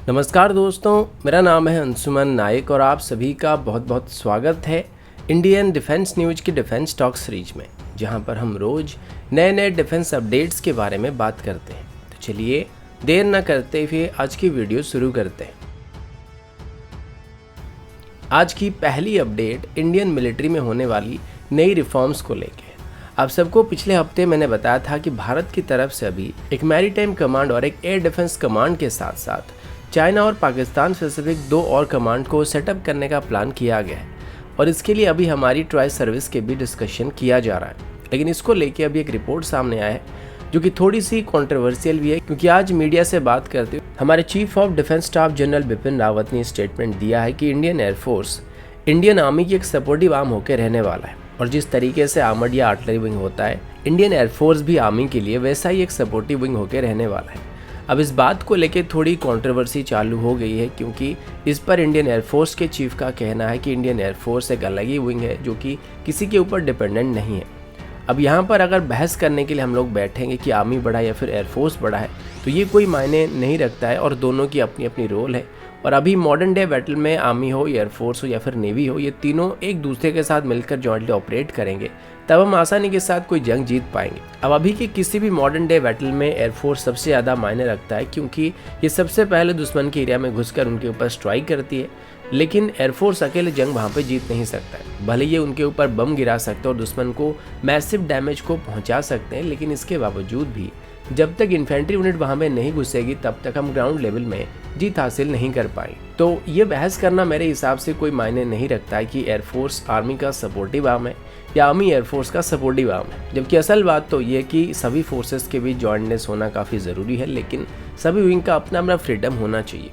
नमस्कार दोस्तों, मेरा नाम है अंशुमन नायक और आप सभी का बहुत बहुत स्वागत है इंडियन डिफेंस न्यूज की डिफेंस टॉक सीरीज में, जहां पर हम रोज़ नए नए डिफेंस अपडेट्स के बारे में बात करते हैं। तो चलिए देर न करते हुए आज की वीडियो शुरू करते हैं। आज की पहली अपडेट इंडियन मिलिट्री में होने वाली नई रिफॉर्म्स को लेकर। आप सबको पिछले हफ्ते मैंने बताया था कि भारत की तरफ से अभी एक मैरीटाइम कमांड और एक एयर डिफेंस कमांड के साथ साथ चाइना और पाकिस्तान स्पेसिफिक 2 और कमांड को सेटअप करने का प्लान किया गया है और इसके लिए अभी हमारी ट्राई सर्विस के भी डिस्कशन किया जा रहा है। लेकिन इसको लेके अभी एक रिपोर्ट सामने आया है जो कि थोड़ी सी कंट्रोवर्शियल भी है, क्योंकि आज मीडिया से बात करते हुए हमारे chief of defence staff general Bipin Rawat ने स्टेटमेंट दिया है कि इंडियन एयरफोर्स इंडियन आर्मी की एक सपोर्टिव आर्म होकर रहने वाला है और जिस तरीके से आर्मर्ड या आर्टिलरी विंग होता है, इंडियन एयरफोर्स भी आर्मी के लिए वैसा ही एक सपोर्टिव विंग होकर रहने वाला है। अब इस बात को लेकर थोड़ी कंट्रोवर्सी चालू हो गई है, क्योंकि इस पर इंडियन एयरफोर्स के चीफ का कहना है कि इंडियन एयरफोर्स एक अलग ही विंग है जो कि किसी के ऊपर डिपेंडेंट नहीं है। अब यहाँ पर अगर बहस करने के लिए हम लोग बैठेंगे कि आर्मी बड़ा है या फिर एयरफोर्स बड़ा है, तो ये कोई मायने नहीं रखता है और दोनों की अपनी अपनी रोल है। और अभी मॉडर्न डे बैटल में आर्मी हो, एयरफोर्स हो या फिर नेवी हो, ये तीनों एक दूसरे के साथ मिलकर जॉइंटली ऑपरेट करेंगे, तब हम आसानी के साथ कोई जंग जीत पाएंगे। अब अभी के किसी भी मॉडर्न डे बैटल में एयरफोर्स सबसे ज़्यादा मायने रखता है, क्योंकि ये सबसे पहले दुश्मन के एरिया में घुसकर उनके ऊपर स्ट्राइक करती है। लेकिन एयरफोर्स अकेले जंग वहाँ पे जीत नहीं सकता है। भले ये उनके ऊपर बम गिरा सकते हैं और दुश्मन को मैसिव डैमेज को पहुँचा सकते हैं, लेकिन इसके बावजूद भी जब तक इन्फेंट्री यूनिट वहाँ में नहीं घुसेगी तब तक हम ग्राउंड लेवल में जीत हासिल नहीं कर पाए। तो ये बहस करना मेरे हिसाब से कोई मायने नहीं रखता है कि एयरफोर्स आर्मी का सपोर्टिव आर्म है या आर्मी एयरफोर्स का सपोर्टिव आर्म है। जबकि असल बात तो ये कि सभी फोर्सेस के बीच जॉइंटनेस होना काफ़ी ज़रूरी है, लेकिन सभी विंग का अपना अपना फ्रीडम होना चाहिए।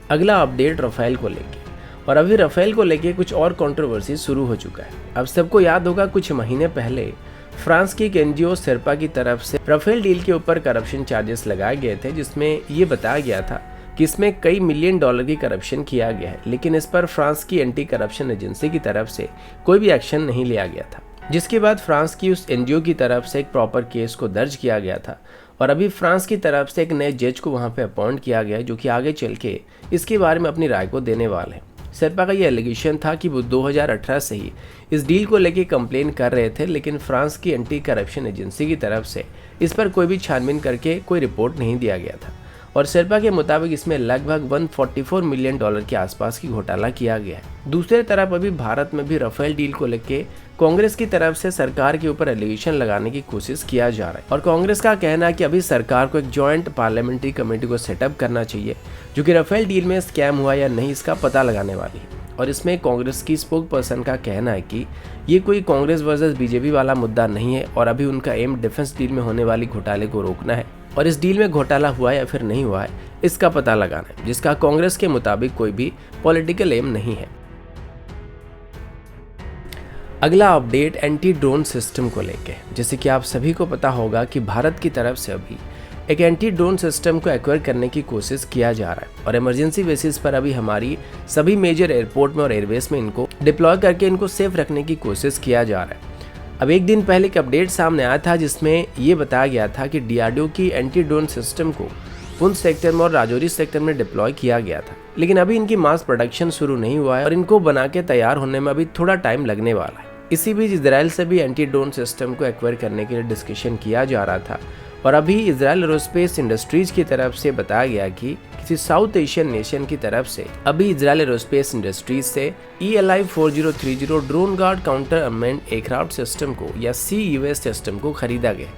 अगला अपडेट राफेल को लेके, और अभी राफेल को लेके कुछ और कंट्रोवर्सी शुरू हो चुका है। अब सबको याद होगा कुछ महीने पहले फ्रांस की एक एनजीओ सिरपा की तरफ से राफेल डील के ऊपर करप्शन चार्जेस लगाए गए थे, जिसमें ये बताया गया था कि इसमें कई $मिलियन की करप्शन किया गया है। लेकिन इस पर फ्रांस की एंटी करप्शन एजेंसी की तरफ से कोई भी एक्शन नहीं लिया गया था, जिसके बाद फ्रांस की उस एनजीओ की तरफ से एक प्रॉपर केस को दर्ज किया गया था और अभी फ्रांस की तरफ से एक नए जज को वहाँ पे अपॉइंट किया गया है, जो कि आगे चल के इसके बारे में अपनी राय को देने वाले हैं। सिरपा का ये एलिगेशन था कि वो 2018 से ही इस डील को लेके कंप्लेन कर रहे थे, लेकिन फ्रांस की एंटी करप्शन एजेंसी की तरफ से इस पर कोई भी छानबीन करके कोई रिपोर्ट नहीं दिया गया था। और सिरपा के मुताबिक इसमें लगभग $144 मिलियन के आसपास की घोटाला किया गया है। दूसरी तरफ अभी भारत में भी राफेल डील को लेके कांग्रेस की तरफ से सरकार के ऊपर एलिगेशन लगाने की कोशिश किया जा रहा है और कांग्रेस का कहना है कि अभी सरकार को एक जॉइंट पार्लियामेंट्री कमेटी को सेटअप करना चाहिए, जो कि राफेल डील में स्कैम हुआ या नहीं इसका पता लगाने वाली है। और इसमें कांग्रेस की स्पोक पर्सन का कहना है कि ये कोई कांग्रेस वर्सेस बीजेपी वाला मुद्दा नहीं है और अभी उनका एम डिफेंस डील में होने वाली घोटाले को रोकना है और इस डील में घोटाला हुआ या फिर नहीं हुआ है इसका पता लगाना है, जिसका कांग्रेस के मुताबिक कोई भी पॉलिटिकल एम नहीं है। अगला अपडेट एंटी ड्रोन सिस्टम को लेके। जैसे कि आप सभी को पता होगा कि भारत की तरफ से अभी एक एंटी ड्रोन सिस्टम को एक्वायर करने की कोशिश किया जा रहा है और इमरजेंसी बेसिस पर अभी हमारी सभी मेजर एयरपोर्ट में और एयरबेस में इनको डिप्लॉय करके इनको सेफ रखने की कोशिश किया जा रहा है। अब एक दिन पहले एक अपडेट सामने आया था जिसमें ये बताया गया था कि डीआरडीओ की एंटी ड्रोन सिस्टम को पुंछ सेक्टर में और राजौरी सेक्टर में डिप्लॉय किया गया था, लेकिन अभी इनकी मास प्रोडक्शन शुरू नहीं हुआ है और इनको बना के तैयार होने में अभी थोड़ा टाइम लगने वाला है। इसी बीच इजराइल से भी एंटी ड्रोन सिस्टम को एक्वायर करने के लिए डिस्कशन किया जा रहा था और अभी इजराइल एरोस्पेस इंडस्ट्रीज की तरफ से बताया गया कि किसी साउथ एशियन नेशन की तरफ से अभी इजराइल एरोस्पेस इंडस्ट्रीज से ELI 4030 drone guard counter unmanned aircraft system को या CUAS सिस्टम को खरीदा गया।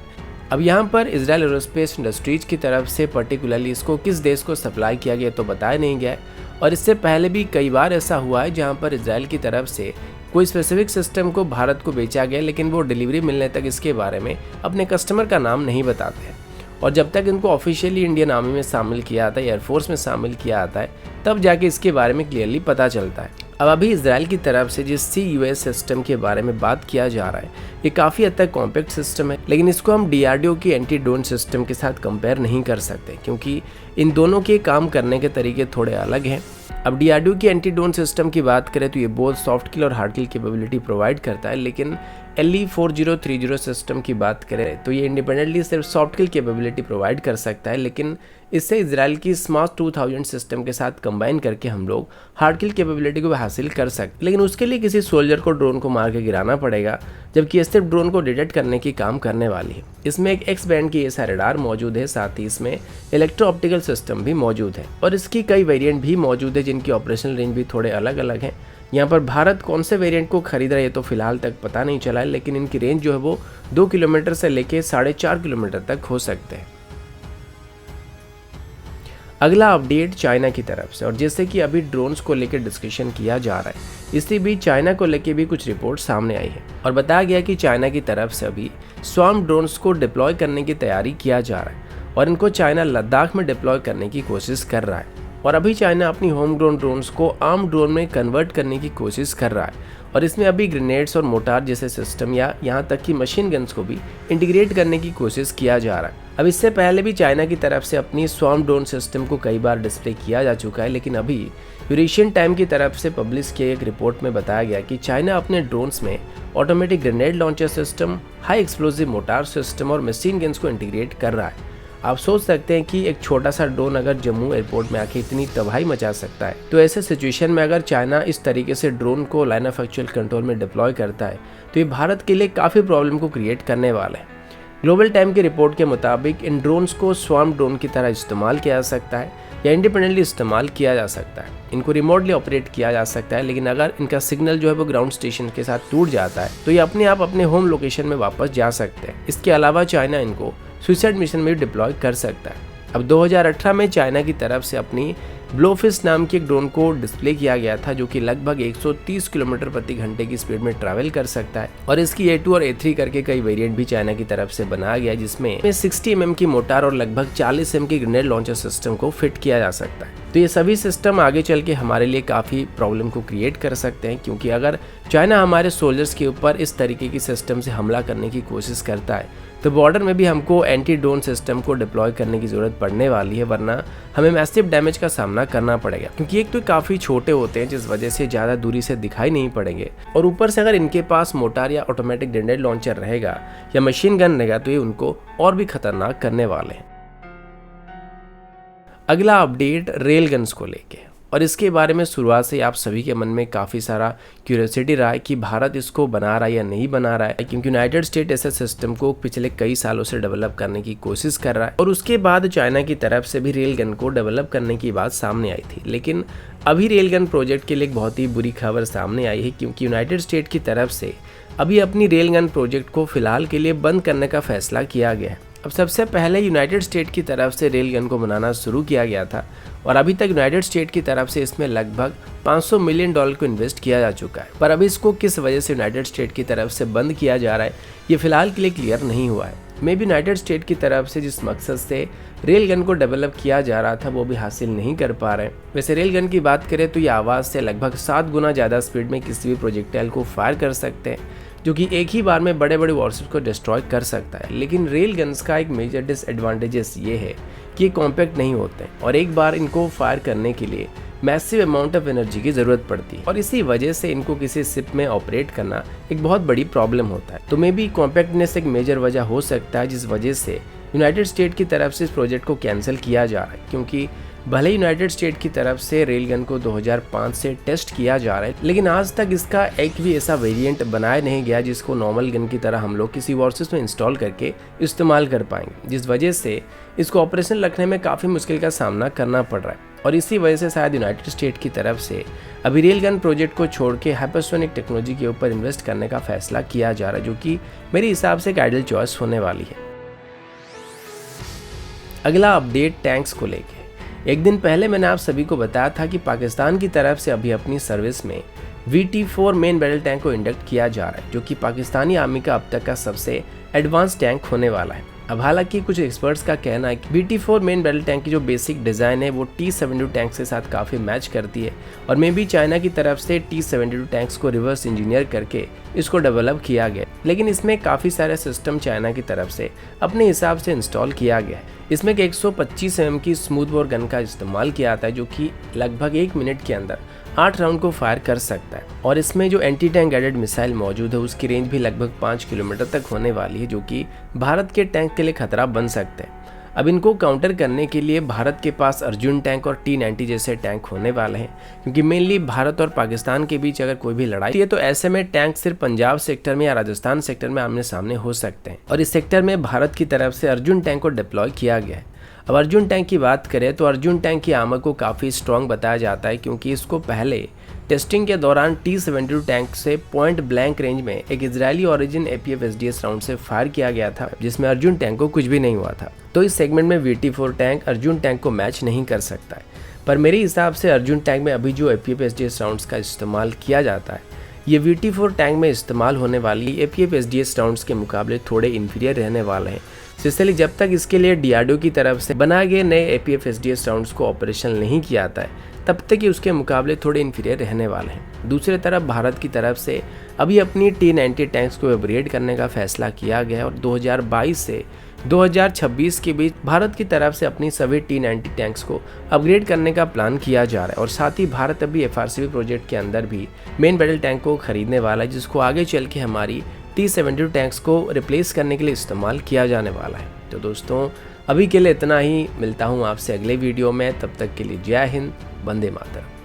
अब यहाँ पर इजराइल एरोस्पेस इंडस्ट्रीज की तरफ से पर्टिकुलरली इसको किस देश को सप्लाई किया गया तो बताया नहीं गया और इससे पहले भी कई बार ऐसा हुआ है जहाँ पर इजराइल की तरफ से कोई स्पेसिफिक सिस्टम को भारत को बेचा गया, लेकिन वो डिलीवरी मिलने तक इसके बारे में अपने कस्टमर का नाम नहीं बताते हैं और जब तक इनको ऑफिशियली इंडियन आर्मी में शामिल किया जाता है, एयरफोर्स में शामिल किया जाता है, तब जाके इसके बारे में क्लियरली पता चलता है। अब अभी इजराइल की तरफ से जिस CUAS सिस्टम के बारे में बात किया जा रहा है, ये काफ़ी हद तक कॉम्पैक्ट सिस्टम है, लेकिन इसको हम DRDO की एंटी ड्रोन सिस्टम के साथ कंपेयर नहीं कर सकते, क्योंकि इन दोनों के काम करने के तरीके थोड़े अलग हैं। अब DRDO की एंटी ड्रोन सिस्टम की बात करें तो ये बोथ सॉफ्ट किल और हार्ड किल कैपेबिलिटी प्रोवाइड करता है, लेकिन LE-4030 सिस्टम की बात करें तो ये इंडिपेंडेंटली सिर्फ सॉफ्ट किल कैपेबिलिटी प्रोवाइड कर सकता है, लेकिन इससे इजराइल की स्मार्ट 2000 सिस्टम के साथ कंबाइन करके हम लोग हार्ड किल कैपेबिलिटी को हासिल कर सकते, लेकिन उसके लिए किसी सोल्जर को ड्रोन को मार के गिराना पड़ेगा, जबकि ये सिर्फ ड्रोन को डिटेक्ट करने की काम करने वाली है। इसमें एक एक्स बैंड की एसा रडार मौजूद है, साथ ही इसमें इलेक्ट्रो ऑप्टिकल सिस्टम भी मौजूद है और इसकी कई वेरिएंट भी मौजूद है जिनकी ऑपरेशनल रेंज भी थोड़े अलग अलग हैं। यहाँ पर भारत कौन से वेरिएंट को खरीद रहा है ये तो फिलहाल तक पता नहीं चला है, लेकिन इनकी रेंज जो है वो 2 किलोमीटर से लेके 4.5 किलोमीटर तक हो सकते हैं। अगला अपडेट चाइना की तरफ से, और जैसे कि अभी ड्रोन्स को लेकर डिस्कशन किया जा रहा है, इसी बीच चाइना को लेकर भी कुछ रिपोर्ट सामने आई है और बताया गया कि चाइना की तरफ से अभी स्वार्म ड्रोन्स को डिप्लॉय करने की तैयारी किया जा रहा है और इनको चाइना लद्दाख में डिप्लॉय करने की कोशिश कर रहा है। और अभी चाइना अपनी होम ग्रोन ड्रोन्स को आर्म ड्रोन में कन्वर्ट करने की कोशिश कर रहा है और इसमें अभी ग्रेनेड्स और मोटार जैसे सिस्टम या यहाँ तक कि मशीन गन्स को भी इंटीग्रेट करने की कोशिश किया जा रहा है। अब इससे पहले भी चाइना की तरफ से अपनी स्वार्म ड्रोन सिस्टम को कई बार डिस्प्ले किया जा चुका है, लेकिन अभी यूरेशियन टाइम की तरफ से पब्लिश किए एक रिपोर्ट में बताया गया कि चाइना अपने ड्रोन्स में automatic grenade launcher system, high explosive motor system और मशीन गन्स को इंटीग्रेट कर रहा है। आप सोच सकते हैं कि एक छोटा सा ड्रोन अगर जम्मू एयरपोर्ट में आके इतनी तबाही मचा सकता है, तो ऐसे सिचुएशन में अगर चाइना इस तरीके से ड्रोन को लाइन ऑफ एक्चुअल कंट्रोल में डिप्लॉय करता है तो ये भारत के लिए काफ़ी प्रॉब्लम को क्रिएट करने वाला है। ग्लोबल टाइम की रिपोर्ट के मुताबिक इन ड्रोन्स को स्वार्म ड्रोन की तरह इस्तेमाल किया जा सकता है या इंडिपेंडेंटली इस्तेमाल किया जा सकता है। इनको रिमोटली ऑपरेट किया जा सकता है, लेकिन अगर इनका सिग्नल जो है वो ग्राउंड स्टेशन के साथ टूट जाता है तो ये अपने आप अपने होम लोकेशन में वापस जा सकते हैं। इसके अलावा चाइना इनको सुसाइड मिशन में भी डिप्लॉय कर सकता है। अब 2018 में चाइना की तरफ से अपनी ब्लोफिश नाम के एक ड्रोन को डिस्प्ले किया गया था जो कि लगभग 130 किलोमीटर प्रति घंटे की स्पीड में ट्रैवल कर सकता है और इसकी A2 और A3 करके कई वेरिएंट भी चाइना की तरफ से बनाया गया, जिसमें 60 mm की मोटार और लगभग 40 mm की ग्रेनेड लॉन्चर सिस्टम को फिट किया जा सकता है। तो ये सभी सिस्टम आगे चल के हमारे लिए काफ़ी प्रॉब्लम को क्रिएट कर सकते हैं, क्योंकि अगर चाइना हमारे सोल्जर्स के ऊपर इस तरीके की सिस्टम से हमला करने की कोशिश करता है तो बॉर्डर में भी हमको एंटी ड्रोन सिस्टम को डिप्लॉय करने की ज़रूरत पड़ने वाली है, वरना हमें मैसिव डैमेज का सामना करना पड़ेगा, क्योंकि एक तो काफ़ी छोटे होते हैं जिस वजह से ज़्यादा दूरी से दिखाई नहीं पड़ेंगे, और ऊपर से अगर इनके पास मोटार या ऑटोमेटिक ग्रेनेड लॉन्चर रहेगा या मशीन गन रहेगा तो ये उनको और भी खतरनाक करने वाले हैं। अगला अपडेट रेल गन्स को लेके, और इसके बारे में शुरुआत से आप सभी के मन में काफ़ी सारा क्यूरियोसिटी रहा है कि भारत इसको बना रहा है या नहीं बना रहा है, क्योंकि यूनाइटेड स्टेट ऐसे सिस्टम को पिछले कई सालों से डेवलप करने की कोशिश कर रहा है और उसके बाद चाइना की तरफ से भी रेल गन को डेवलप करने की बात सामने आई थी। लेकिन अभी रेल गन प्रोजेक्ट के लिए एक बहुत ही बुरी खबर सामने आई है, क्योंकि यूनाइटेड स्टेट की तरफ से अभी अपनी रेल गन प्रोजेक्ट को फिलहाल के लिए बंद करने का फैसला किया गया है। अब सबसे पहले यूनाइटेड स्टेट की तरफ से रेल गन को बनाना शुरू किया गया था और अभी तक यूनाइटेड स्टेट की तरफ से इसमें लगभग $500 मिलियन को इन्वेस्ट किया जा चुका है, पर अभी इसको किस वजह से यूनाइटेड स्टेट की तरफ से बंद किया जा रहा है ये फिलहाल के लिए क्लियर नहीं हुआ है। मे भी यूनाइटेड स्टेट की तरफ से जिस मकसद से रेल गन को डेवलप किया जा रहा था वो भी हासिल नहीं कर पा रहे हैं। वैसे रेल गन की बात करें तो ये आवाज़ से लगभग 7 गुना ज़्यादा स्पीड में किसी भी प्रोजेक्टाइल को फायर कर सकते हैं, जो कि एक ही बार में बड़े बड़े वॉरशिप को डिस्ट्रॉय कर सकता है। लेकिन रेल गन्स का एक मेजर डिसएडवांटेजेस ये है कि ये कॉम्पैक्ट नहीं होते और एक बार इनको फायर करने के लिए मैसिव अमाउंट ऑफ एनर्जी की ज़रूरत पड़ती है और इसी वजह से इनको किसी शिप में ऑपरेट करना एक बहुत बड़ी प्रॉब्लम होता है। तो मे बी कॉम्पैक्टनेस एक मेजर वजह हो सकता है जिस वजह से यूनाइटेड स्टेट की तरफ से इस प्रोजेक्ट को कैंसिल किया जा रहा है, क्योंकि भले यूनाइटेड स्टेट की तरफ से रेल गन को 2005 से टेस्ट किया जा रहा है, लेकिन आज तक इसका एक भी ऐसा वेरिएंट बनाया नहीं गया जिसको नॉर्मल गन की तरह हम लोग किसी वॉरशिप में इंस्टॉल करके इस्तेमाल कर पाएंगे, जिस वजह से इसको ऑपरेशन रखने में काफ़ी मुश्किल का सामना करना पड़ रहा है। और इसी वजह से शायद यूनाइटेड स्टेट की तरफ से अभी रेल गन प्रोजेक्ट को छोड़ के हाइपरसोनिक टेक्नोलॉजी के ऊपर इन्वेस्ट करने का फैसला किया जा रहा है, जो कि मेरे हिसाब से एक आइडियल चॉइस होने वाली है। अगला अपडेट टैंक्स को लेके। एक दिन पहले मैंने आप सभी को बताया था कि पाकिस्तान की तरफ से अभी अपनी सर्विस में VT4 मेन बैटल टैंक को इंडक्ट किया जा रहा है, जो कि पाकिस्तानी आर्मी का अब तक का सबसे एडवांस टैंक होने वाला है। अब हालांकि कुछ एक्सपर्ट्स का कहना है कि VT4 मेन बैटल टैंक की जो बेसिक डिज़ाइन है वो T-72 टैंक्स के साथ काफ़ी मैच करती है और मे बी चाइना की तरफ से T-72 टैंक्स को रिवर्स इंजीनियर करके इसको डेवलप किया गया, लेकिन इसमें काफ़ी सारे सिस्टम चाइना की तरफ से अपने हिसाब से इंस्टॉल किया गया है। इसमें एक 125 mm की स्मूथ बोर गन का इस्तेमाल किया जाता है, जो कि लगभग 1 मिनट के अंदर 8 राउंड को फायर कर सकता है और इसमें जो एंटी टैंक गाइडेड मिसाइल मौजूद है उसकी रेंज भी लगभग 5 किलोमीटर तक होने वाली है, जो कि भारत के टैंक के लिए खतरा बन सकते हैं। अब इनको काउंटर करने के लिए भारत के पास अर्जुन टैंक और T-90 जैसे टैंक होने वाले हैं, क्योंकि मेनली भारत और पाकिस्तान के बीच अगर कोई भी लड़ाई है तो ऐसे में टैंक सिर्फ पंजाब सेक्टर में या राजस्थान सेक्टर में आमने सामने हो सकते हैं और इस सेक्टर में भारत की तरफ से अर्जुन टैंक को डिप्लॉय किया गया है। अब अर्जुन टैंक की बात करें तो अर्जुन टैंक की आर्मर को काफ़ी स्ट्रॉन्ग बताया जाता है, क्योंकि इसको पहले टेस्टिंग के दौरान T-72 टैंक से पॉइंट ब्लैंक रेंज में एक इजरायली ओरिजिन APF-SDS राउंड से फायर किया गया था, जिसमें अर्जुन टैंक को कुछ भी नहीं हुआ था। तो इस सेगमेंट में VT-4 टैंक अर्जुन टैंक को मैच नहीं कर सकता है। पर मेरे हिसाब से अर्जुन टैंक में अभी जो APF-SDS राउंड्स का इस्तेमाल किया जाता है, ये VT-4 टैंक में इस्तेमाल होने वाली APF-SDS राउंड्स के मुकाबले थोड़े इन्फीरियर रहने वाले हैं। इसलिए जब तक इसके लिए DRDO की तरफ से बनाए गए नए APF-SDS राउंड्स को ऑपरेशनल नहीं किया जाता है, तब तक ही उसके मुकाबले थोड़े इन्फीरियर रहने वाले हैं। दूसरी तरफ भारत की तरफ से अभी अपनी T-90 टैंक्स को अपग्रेड करने का फैसला किया गया है और 2022 से 2026 के बीच भारत की तरफ से अपनी सभी T-90 टैंक्स को अपग्रेड करने का प्लान किया जा रहा है। और साथ ही भारत अभी FRCB प्रोजेक्ट के अंदर भी मेन बैटल टैंक को खरीदने वाला है, जिसको आगे चल के हमारी T-72 टैंक्स को रिप्लेस करने के लिए इस्तेमाल किया जाने वाला है। तो दोस्तों अभी के लिए इतना ही, मिलता हूँ आपसे अगले वीडियो में, तब तक के लिए जय हिंद, वंदे मातरम।